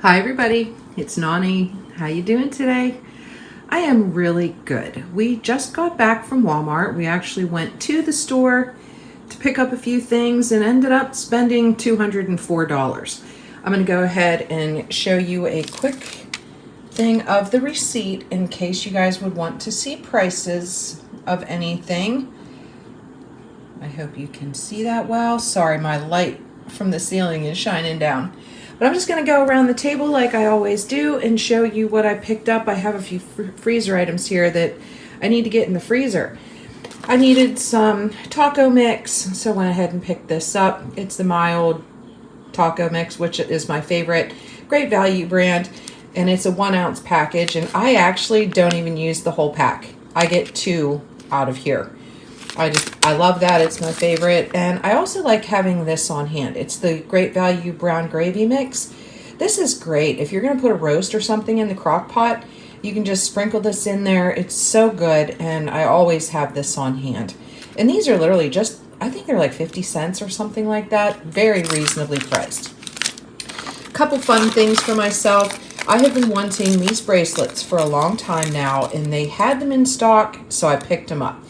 Hi everybody, it's Nani. How you doing today? I am really good. We just got back from Walmart. We actually went to the store to pick up a few things and ended up spending $204. I'm going to go ahead and show you a quick thing of the receipt in case you guys would want to see prices of anything. I hope you can see that well. Sorry, my light from the ceiling is shining down. But I'm just going to go around the table like I always do and show you what I picked up. I have a few freezer items here that I need to get in the freezer. I needed some taco mix, so I went ahead and picked this up. It's the mild taco mix, which is my favorite. Great value brand, and it's a 1 ounce package, and I actually don't even use the whole pack. I get 2 out of here. I love that. It's my favorite. And I also like having this on hand. It's the Great Value Brown Gravy Mix. This is great. If you're going to put a roast or something in the crock pot, you can just sprinkle this in there. It's so good. And I always have this on hand. And these are literally just, I think they're like 50 cents or something like that. Very reasonably priced. A couple fun things for myself. I have been wanting these bracelets for a long time now, and they had them in stock, so I picked them up.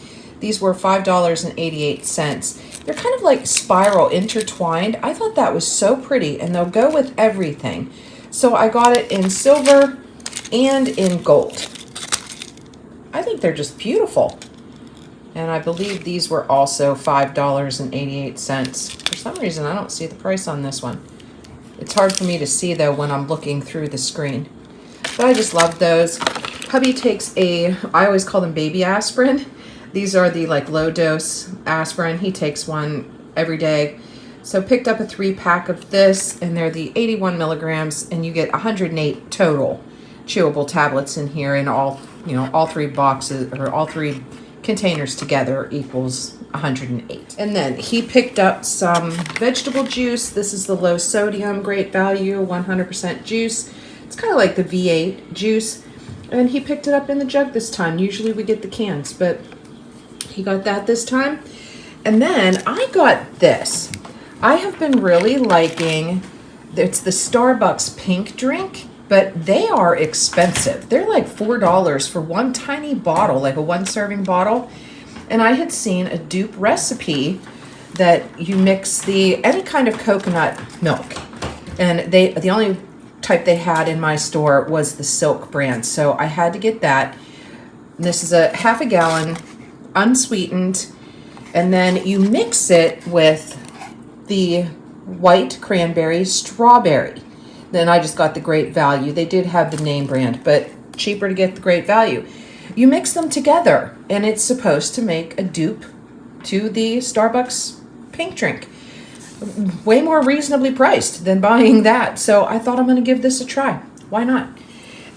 These were $5.88. They're kind of like spiral intertwined. I thought that was so pretty, and they'll go with everything. So I got it in silver and in gold. I think they're just beautiful. And I believe these were also $5.88. For some reason, I don't see the price on this one. It's hard for me to see, though, when I'm looking through the screen. But I just love those. Hubby takes I always call them baby aspirin. These are the like low dose aspirin. He takes one every day. So picked up a 3-pack of this, and they're the 81 milligrams, and you get 108 total chewable tablets in here, and all 3 boxes or all 3 containers together equals 108. And then he picked up some vegetable juice. This is the low sodium, great value, 100% juice. It's kind of like the V8 juice. And he picked it up in the jug this time. Usually we get the cans, but he got that this time. And then I got this. I have been really liking, it's the Starbucks pink drink, but they are expensive. They're like $4 for one tiny bottle, like a 1-serving bottle. And I had seen a dupe recipe that you mix any kind of coconut milk. And the only type they had in my store was the Silk brand. So I had to get that. This is a half a gallon, unsweetened, and then you mix it with the white cranberry strawberry. Then I just got the Great Value. They did have the name brand, but cheaper to get the Great Value. You mix them together, and it's supposed to make a dupe to the Starbucks pink drink. Way more reasonably priced than buying that. So I thought I'm going to give this a try. Why not?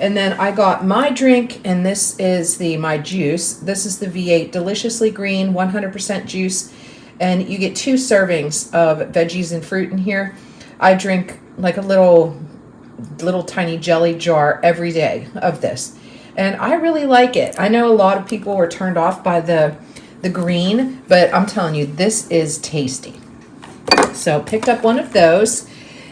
And then I got my drink, and this is my juice. This is the V8 Deliciously Green 100% juice, and you get 2 servings of veggies and fruit in here. I drink like a little tiny jelly jar every day of this, and I really like it. I know a lot of people were turned off by the green, but I'm telling you, this is tasty. So picked up one of those.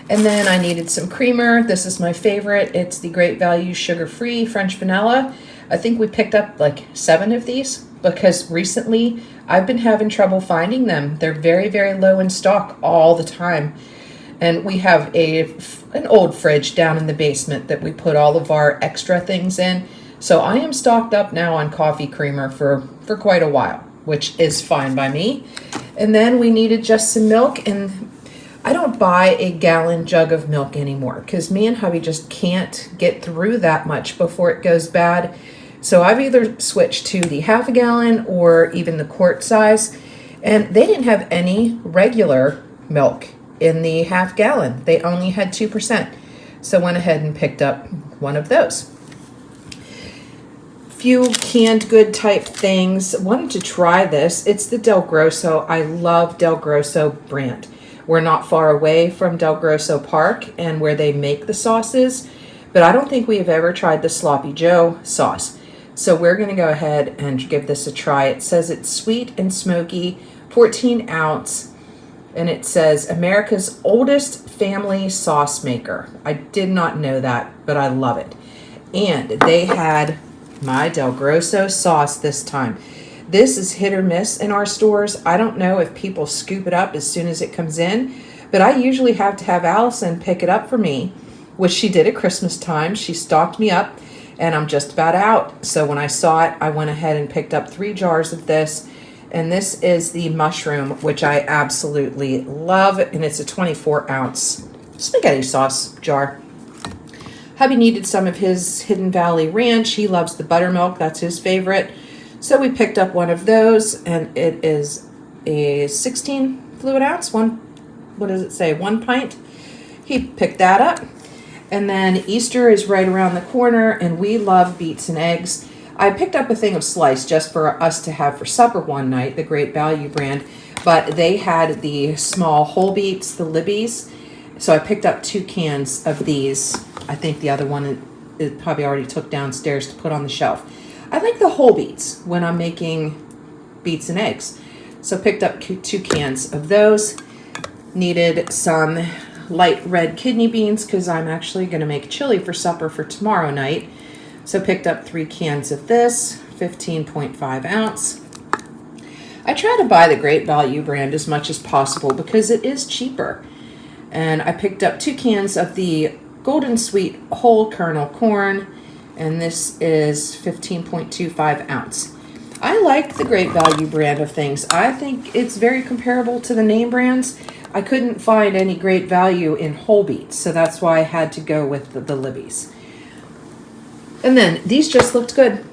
And then I needed some creamer. This is my favorite. It's the Great Value sugar-free French vanilla. I think we picked up like 7 of these because recently I've been having trouble finding them. They're very, very low in stock all the time. And we have an old fridge down in the basement that we put all of our extra things in. So I am stocked up now on coffee creamer for quite a while, which is fine by me. And then we needed just some milk, and I don't buy a gallon jug of milk anymore because me and hubby just can't get through that much before it goes bad. So I've either switched to the half a gallon or even the quart size. And they didn't have any regular milk in the half gallon. They only had 2%. So went ahead and picked up one of those. Few canned good type things. Wanted to try this. It's the Del Grosso. I love Del Grosso brand. We're not far away from Del Grosso Park and where they make the sauces, but I don't think we have ever tried the Sloppy Joe sauce. So we're going to go ahead and give this a try. It says it's sweet and smoky, 14 ounce, and it says America's oldest family sauce maker. I did not know that, but I love it. And they had my Del Grosso sauce this time. This is hit or miss in our stores. I don't know if people scoop it up as soon as it comes in, but I usually have to have Allison pick it up for me, which she did at Christmas time. She stocked me up, and I'm just about out. So when I saw it, I went ahead and picked up 3 jars of this. And this is the mushroom, which I absolutely love. And it's a 24-ounce spaghetti sauce jar. Hubby needed some of his Hidden Valley Ranch. He loves the buttermilk. That's his favorite. So we picked up one of those, and it is a 16 fluid ounce. What does it say? 1 pint. He picked that up. And then Easter is right around the corner, and we love beets and eggs. I picked up a thing of slice just for us to have for supper one night, the Great Value brand, but they had the small whole beets, the Libby's. So I picked up 2 cans of these. I think the other one it probably already took downstairs to put on the shelf. I like the whole beets when I'm making beets and eggs. So picked up 2 cans of those. Needed some light red kidney beans because I'm actually going to make chili for supper for tomorrow night. So picked up 3 cans of this, 15.5 ounce. I try to buy the Great Value brand as much as possible because it is cheaper. And I picked up 2 cans of the Golden Sweet whole kernel corn, and this is 15.25 ounce. I like the Great Value brand of things. I think it's very comparable to the name brands. I couldn't find any Great Value in whole beets, so that's why I had to go with the Libby's. And then these just looked good.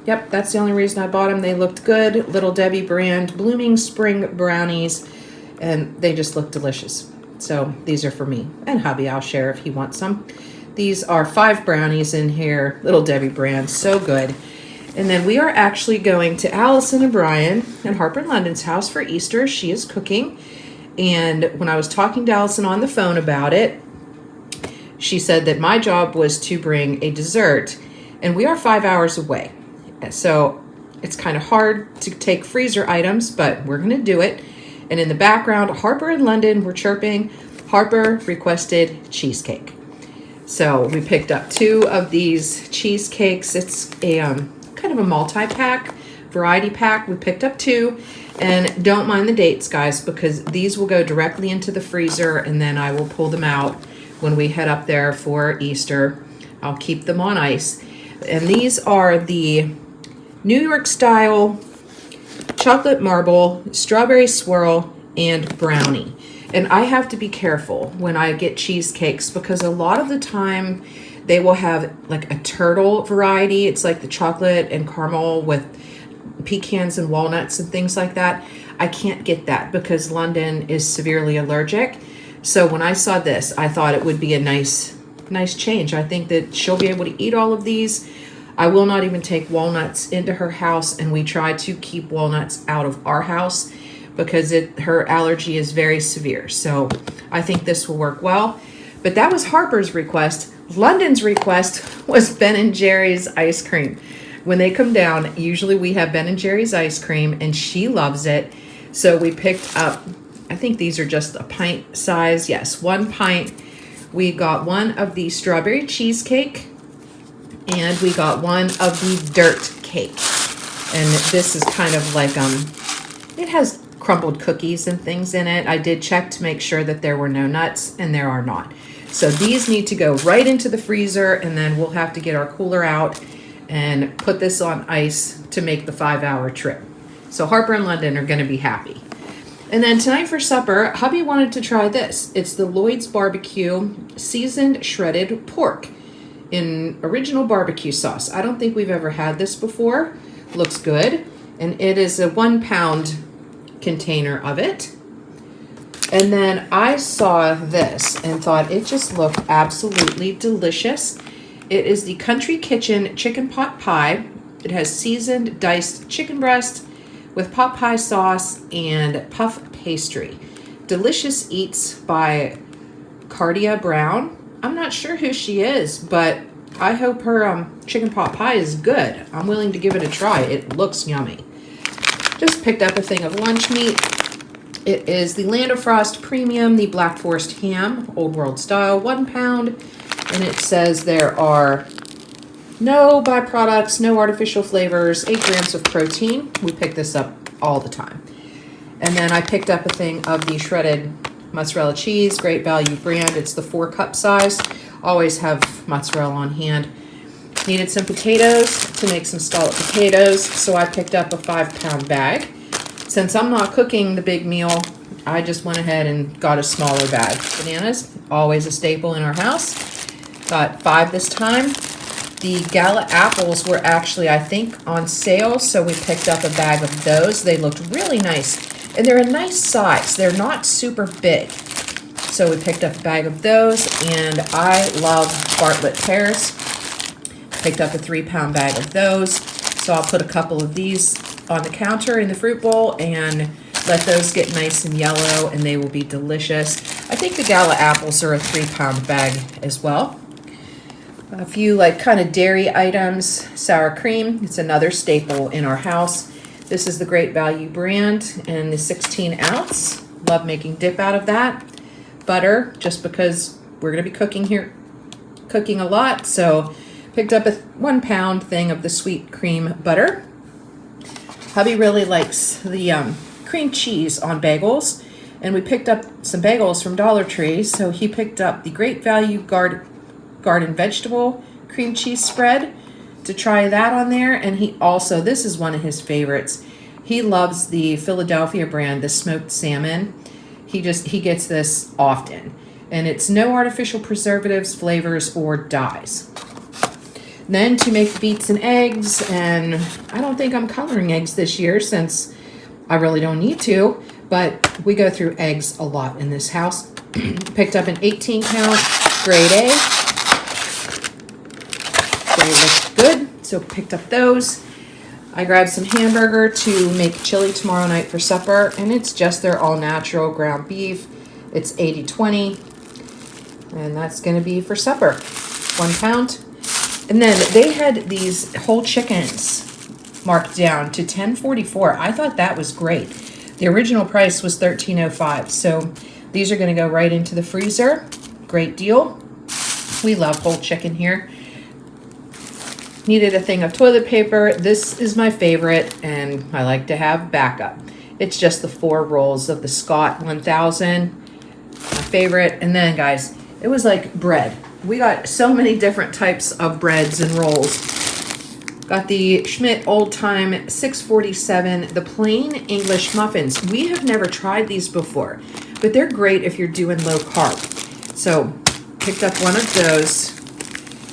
Yep, that's the only reason I bought them. They looked good. Little Debbie brand Blooming Spring brownies, and they just look delicious. So these are for me and hubby. I'll share if he wants some. These are 5 brownies in here, Little Debbie brand, so good. And then we are actually going to Allison and Brian and Harper and London's house for Easter. She is cooking. And when I was talking to Allison on the phone about it, she said that my job was to bring a dessert, and we are 5 hours away. So it's kind of hard to take freezer items, but we're going to do it. And in the background, Harper and London were chirping. Harper requested cheesecake. So we picked up 2 of these cheesecakes. It's a kind of a multi-pack, variety pack. We picked up 2. And don't mind the dates, guys, because these will go directly into the freezer, and then I will pull them out when we head up there for Easter. I'll keep them on ice. And these are the New York style chocolate marble, strawberry swirl, and brownie. And I have to be careful when I get cheesecakes because a lot of the time they will have like a turtle variety. It's like the chocolate and caramel with pecans and walnuts and things like that. I can't get that because London is severely allergic. So when I saw this, I thought it would be a nice change. I think that she'll be able to eat all of these. I will not even take walnuts into her house, and we try to keep walnuts out of our house because her allergy is very severe. So I think this will work well. But that was Harper's request. London's request was Ben & Jerry's ice cream. When they come down, usually we have Ben & Jerry's ice cream, and she loves it. So we picked up, I think these are just a pint size. Yes, 1 pint. We got 1 of the strawberry cheesecake, and we got 1 of the dirt cake. And this is kind of like, it has crumbled cookies and things in it. I did check to make sure that there were no nuts, and there are not. So these need to go right into the freezer, and then we'll have to get our cooler out and put this on ice to make the 5-hour trip. So Harper and London are going to be happy. And then tonight for supper, hubby wanted to try this. It's the Lloyd's Barbecue seasoned shredded pork in original barbecue sauce. I don't think we've ever had this before. Looks good. And it is a 1 pound container of it. And then I saw this and thought it just looked absolutely delicious. It is the Country Kitchen chicken pot pie. It has seasoned diced chicken breast with pot pie sauce and puff pastry. Delicious Eats by Cardia Brown. I'm not sure who she is, but I hope her chicken pot pie is good. I'm willing to give it a try. It looks yummy. Just picked up a thing of lunch meat. It is the Land of Frost Premium, the Black Forest Ham, Old World Style, 1 pound. And it says there are no byproducts, no artificial flavors, 8 grams of protein. We pick this up all the time. And then I picked up a thing of the shredded mozzarella cheese, Great Value brand. It's the 4-cup size. Always have mozzarella on hand. Needed some potatoes to make some scallop potatoes, so I picked up a 5-pound bag. Since I'm not cooking the big meal, I just went ahead and got a smaller bag. Bananas, always a staple in our house. Got 5 this time. The Gala apples were actually, I think, on sale, so we picked up a bag of those. They looked really nice, and they're a nice size. They're not super big. So we picked up a bag of those, and I love Bartlett pears. Picked up a 3-pound bag of those. So I'll put a couple of these on the counter in the fruit bowl and let those get nice and yellow, and they will be delicious. I think the Gala apples are a 3-pound bag as well. A few like kind of dairy items, sour cream. It's another staple in our house. This is the Great Value brand and the 16 ounce. Love making dip out of that. Butter, just because we're going to be cooking a lot. So picked up a 1 pound thing of the sweet cream butter. Hubby really likes the cream cheese on bagels. And we picked up some bagels from Dollar Tree. So he picked up the Great Value garden vegetable cream cheese spread to try that on there. And he also, this is one of his favorites, he loves the Philadelphia brand, the smoked salmon. He gets this often, and it's no artificial preservatives, flavors, or dyes. Then to make beets and eggs, and I don't think I'm coloring eggs this year since I really don't need to, but we go through eggs a lot in this house. Picked up an 18-count grade A. They look good, so picked up those. I grabbed some hamburger to make chili tomorrow night for supper, and it's just their all-natural ground beef. It's 80/20, and that's going to be for supper, 1 pound. And then they had these whole chickens marked down to $10.44. I thought that was great. The original price was $13.05, so these are going to go right into the freezer. Great deal. We love whole chicken here. Needed a thing of toilet paper. This is my favorite, and I like to have backup. It's just the 4 rolls of the Scott 1000, my favorite. And then, guys, it was like bread. We got so many different types of breads and rolls. Got the Schmidt Old Time 647, the plain English muffins. We have never tried these before, but they're great if you're doing low carb. So picked up one of those.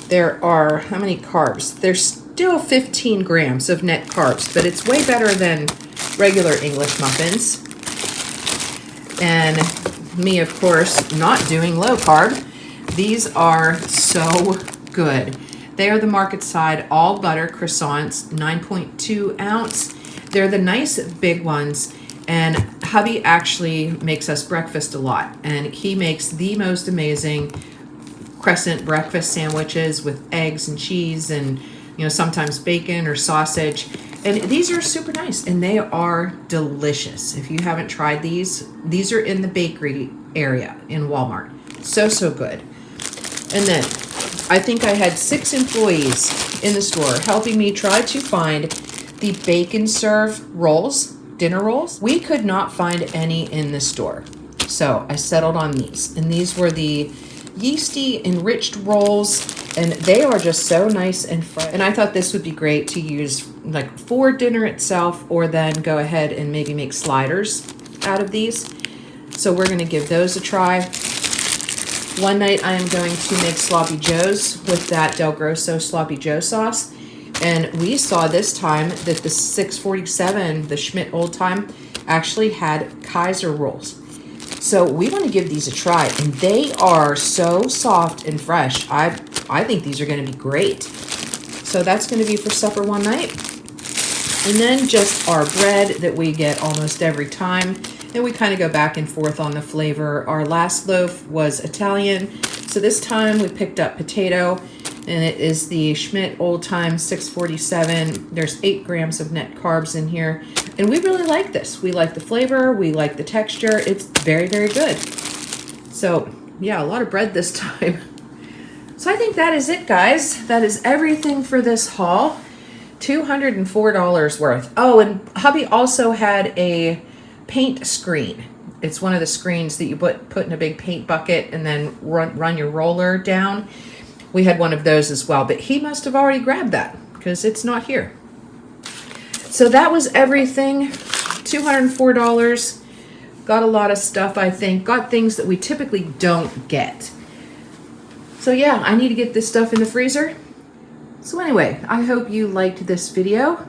There are, how many carbs? There's still 15 grams of net carbs, but it's way better than regular English muffins. And me, of course, not doing low carb. These are so good. They are the market side all butter croissants, 9.2 ounce. They're the nice big ones. And hubby actually makes us breakfast a lot. And he makes the most amazing crescent breakfast sandwiches with eggs and cheese and, you know, sometimes bacon or sausage. And these are super nice, and they are delicious. If you haven't tried these are in the bakery area in Walmart. So good. And then I think I had 6 employees in the store helping me try to find the bacon serve rolls, dinner rolls. We could not find any in the store. So I settled on these, and these were the yeasty enriched rolls, and they are just so nice and fresh. And I thought this would be great to use like for dinner itself, or then go ahead and maybe make sliders out of these. So we're going to give those a try. One night I am going to make sloppy joes with that Del Grosso sloppy joe sauce, and we saw this time that the 647, the Schmidt Old Time, actually had Kaiser rolls. So we want to give these a try, and they are so soft and fresh. I think these are going to be great. So that's going to be for supper one night. And then just our bread that we get almost every time. And we kind of go back and forth on the flavor. Our last loaf was Italian. So this time we picked up potato. And it is the Schmidt Old Time 647. There's 8 grams of net carbs in here. And we really like this. We like the flavor. We like the texture. It's very, very good. So, yeah, a lot of bread this time. So I think that is it, guys. That is everything for this haul. $204 worth. Oh, and hubby also had a paint screen. It's one of the screens that you put in a big paint bucket and then run your roller down. We had one of those as well, but he must have already grabbed that because it's not here. So that was everything. $204. Got a lot of stuff, I think. Got things that we typically don't get. So yeah, I need to get this stuff in the freezer. So anyway, I hope you liked this video.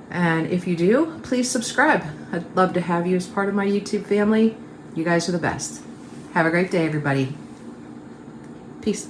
And if you do, please subscribe. I'd love to have you as part of my YouTube family. You guys are the best. Have a great day, everybody. Peace.